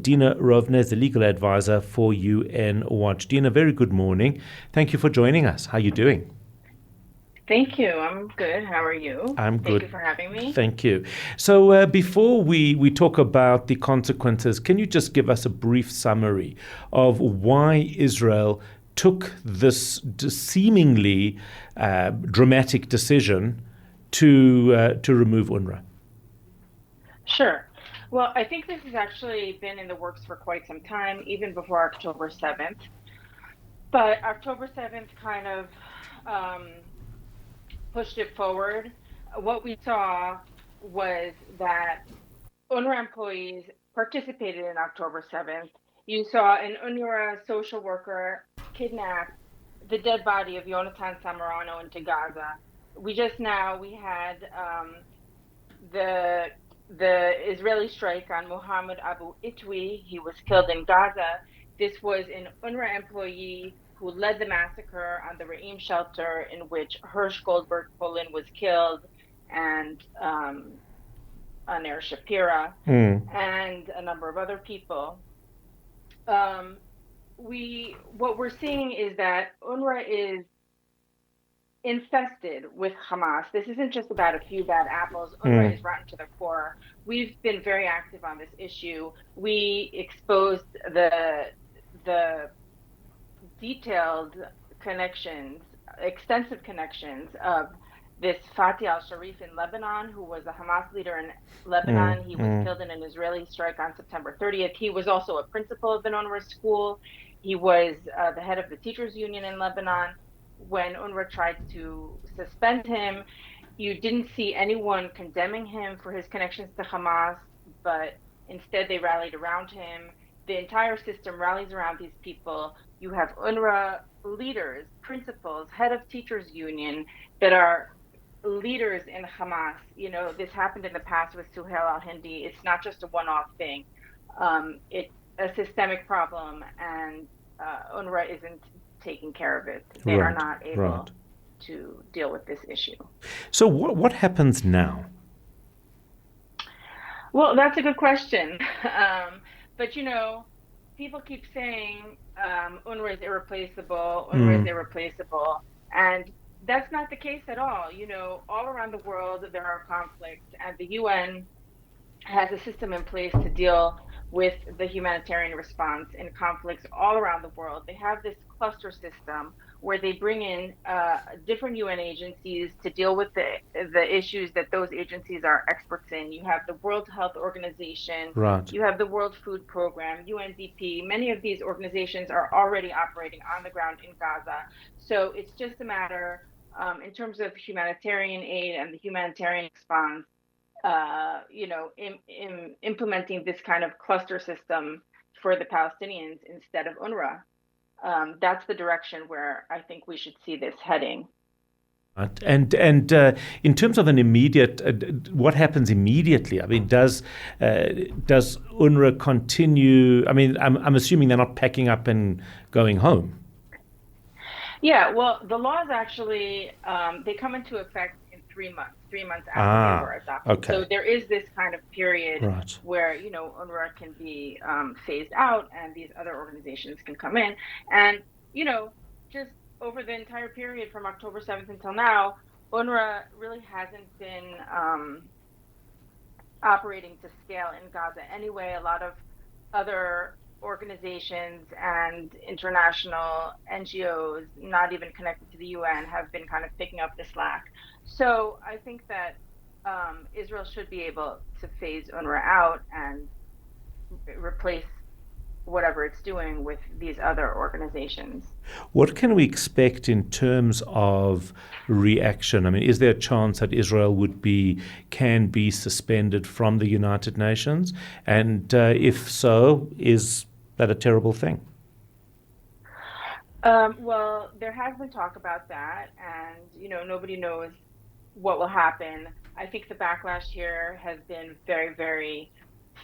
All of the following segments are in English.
Dina Rovner is the legal advisor for UN Watch. Dina, very good morning. Thank you for joining us. How are you doing? Thank you. I'm good. How are you? I'm Thank you good. for having me. Thank you. So, before we talk about the consequences, can you just give us a brief summary of why Israel took this seemingly dramatic decision to remove UNRWA? Sure. Well, I think this has actually been in the works for quite some time, even before October 7th. But October 7th kind of um, pushed it forward. What we saw was that UNRWA employees participated in October 7th. You saw an UNRWA social worker kidnap the dead body of Yonatan Samarano into Gaza. We had the Israeli strike on Mohammed Abu Itwi. He was killed in Gaza. This was an UNRWA employee who led the massacre on the Re'im shelter in which Hirsch Goldberg Polin was killed, and Ner Shapira, Mm, and a number of other people. Um, what we're seeing is that UNRWA is infested with Hamas. This isn't just about a few bad apples. UNRWA is mm, rotten to the core. We've been very active on this issue. We exposed the detailed connections, extensive connections of this Fatih al-Sharif in Lebanon, who was a Hamas leader in mm, Lebanon. He was mm, killed in an Israeli strike on September 30th. He was also a principal of an UNRWA school. He was the head of the teachers union in Lebanon. When UNRWA tried to suspend him, you didn't see anyone condemning him for his connections to Hamas, but instead they rallied around him. The entire system rallies around these people. You have UNRWA leaders, principals, head of teachers union that are leaders in Hamas. This happened in the past with Suhail al-Hindi. It's not just a one-off thing. It's a systemic problem, and UNRWA isn't taking care of it. They are right, not right. able to deal with this issue. So, what happens now? Well, that's a good question. But people keep saying UNRWA is irreplaceable, UNRWA is Mm, irreplaceable, and that's not the case at all. All around the world there are conflicts, and the UN has a system in place to deal with the humanitarian response in conflicts all around the world. They have this cluster system where they bring in different UN agencies to deal with the issues that those agencies are experts in. You have the World Health Organization, right. you have the World Food Program, UNDP. Many of these organizations are already operating on the ground in Gaza. So it's just a matter, in terms of humanitarian aid and the humanitarian response, implementing this kind of cluster system for the Palestinians instead of UNRWA. That's the direction where I think we should see this heading. Right. And in terms of an immediate, what happens immediately? I mean, does UNRWA continue? I mean, I'm assuming they're not packing up and going home. Yeah, well, the laws actually they come into effect in 3 months, 3 months after they Ah, were adopted. So okay, there is this kind of period right. where UNRWA can be phased out, and these other organizations can come in, and you know just over the entire period from October 7th until now, UNRWA really hasn't been operating to scale in Gaza anyway. A lot of other organizations and international NGOs, not even connected to the UN, have been kind of picking up the slack. So I think that Israel should be able to phase UNRWA out and replace whatever it's doing with these other organizations. What can we expect in terms of reaction? I mean, is there a chance that Israel can be suspended from the United Nations? And if so, is that a terrible thing? Well, there has been talk about that, and nobody knows what will happen. I think the backlash here has been very, very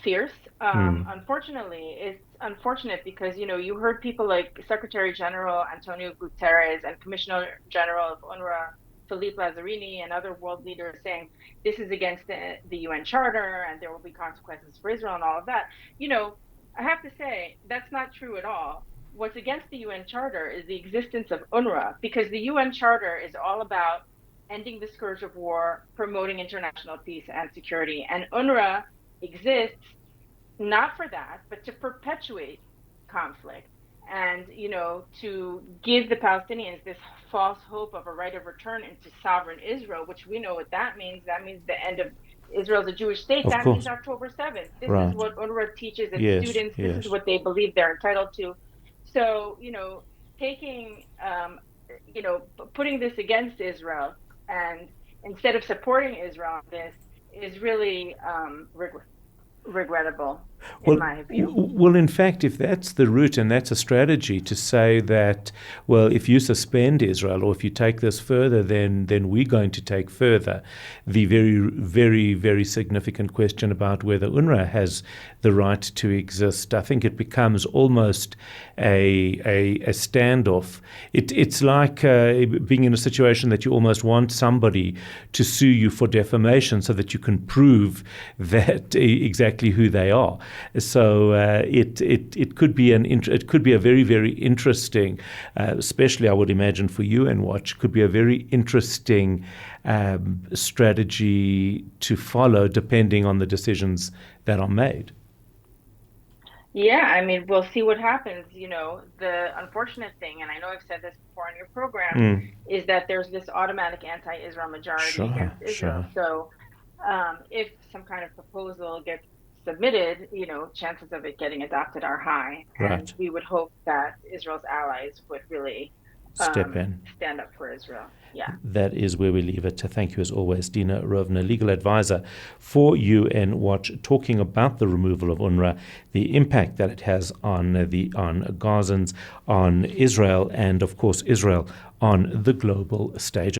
fierce. Mm, Unfortunately, it's unfortunate because you heard people like Secretary General Antonio Guterres and Commissioner General of UNRWA Philippe Lazzarini and other world leaders saying this is against the UN Charter and there will be consequences for Israel and all of that. You know, I have to say, that's not true at all. What's against the UN Charter is the existence of UNRWA, because the UN Charter is all about ending the scourge of war, promoting international peace and security. And UNRWA exists not for that, but to perpetuate conflict and, to give the Palestinians this false hope of a right of return into sovereign Israel, which we know what that means. That means the end of Israel as a Jewish state. Of That means course. October 7th. This is Right. what UNRWA teaches its Yes, students. This is yes. what they believe they're entitled to. So, taking, putting this against Israel and instead of supporting Israel, this is really regrettable, in Well, my view. in fact, if that's the route and that's a strategy to say that, well, if you suspend Israel or if you take this further, then we're going to take further the very, very, very significant question about whether UNRWA has the right to exist. I think it becomes almost a standoff. It's like being in a situation that you almost want somebody to sue you for defamation so that you can prove that exactly who they are. So it could be it could be a very, very interesting, especially I would imagine for UN Watch, could be a very interesting strategy to follow depending on the decisions that are made. Yeah, I mean, we'll see what happens. The unfortunate thing, and I know I've said this before on your program, Mm. is that there's this automatic anti-Israel majority Sure, against Israel. sure. So, if some kind of proposal gets submitted, chances of it getting adopted are high. And Right. we would hope that Israel's allies would really Step in. stand up for Israel. Yeah. That is where we leave it. Thank you as always, Dina Rovner, legal advisor for UN Watch, talking about the removal of UNRWA, the impact that it has on Gazans, on Israel, and of course Israel on the global stage.